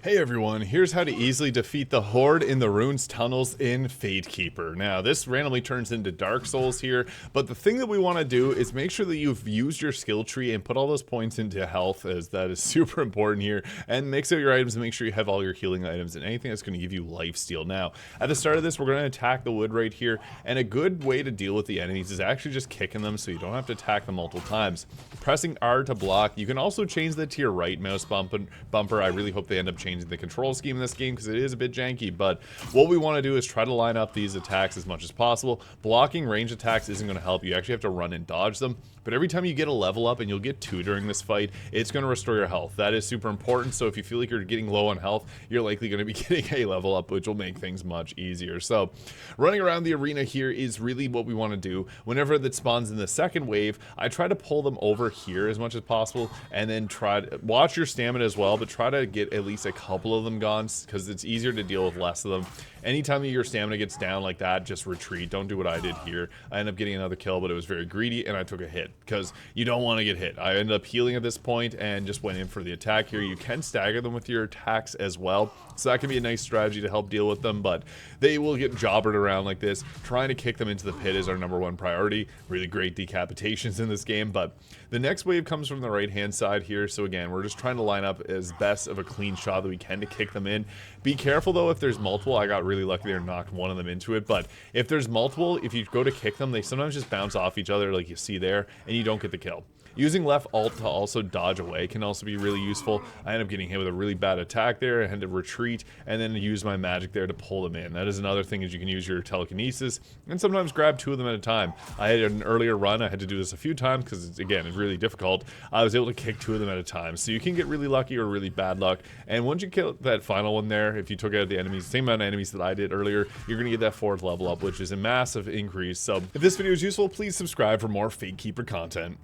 Hey everyone, here's how to easily defeat the Horde in the runes tunnels in Fatekeeper. Now, this randomly turns into Dark Souls here, but the thing that we want to do is make sure that you've used your skill tree and put all those points into health, as that is super important here, and mix out your items and make sure you have all your healing items and anything that's going to give you lifesteal. Now, at the start of this, we're going to attack the wood right here, and a good way to deal with the enemies is actually just kicking them so you don't have to attack them multiple times. Pressing R to block. You can also change that to your right mouse bumper. I really hope they end up changing the control scheme in this game because it is a bit janky, but what we want to do is try to line up these attacks as much as possible. Blocking range attacks isn't going to help. You actually have to run and dodge them, but every time you get a level up, and you'll get 2 during this fight, it's going to restore your health. That is super important, so if you feel like you're getting low on health, you're likely going to be getting a level up, which will make things much easier. So running around the arena here is really what we want to do. Whenever that spawns in the second wave, I try to pull them over here as much as possible, and then try to watch your stamina as well, but try to get at least a couple of them gone, because it's easier to deal with less of them. Anytime your stamina gets down like that, just retreat. Don't do what I did here. I ended up getting another kill, but it was very greedy, and I took a hit, because you don't want to get hit. I ended up healing at this point and just went in for the attack here. You can stagger them with your attacks as well, so that can be a nice strategy to help deal with them, but they will get jobbered around like this. Trying to kick them into the pit is our #1 priority. Really great decapitations in this game, but the next wave comes from the right-hand side here, so again, we're just trying to line up as best of a clean shot that we can to kick them in. Be careful though if there's multiple. I got really lucky there and knocked one of them into it, but if there's multiple, if you go to kick them, they sometimes just bounce off each other like you see there, and you don't get the kill. Using left alt to also dodge away can also be really useful. I ended up getting hit with a really bad attack there. I had to retreat and then use my magic there to pull them in. That is another thing, is you can use your telekinesis and sometimes grab 2 of them at a time. I had an earlier run, I had to do this a few times because again, it's really difficult. I was able to kick 2 of them at a time. So you can get really lucky or really bad luck. And once you kill that final one there, if you took out the enemies, the same amount of enemies that I did earlier, you're going to get that 4th level up, which is a massive increase. So if this video is useful, please subscribe for more Fatekeeper content.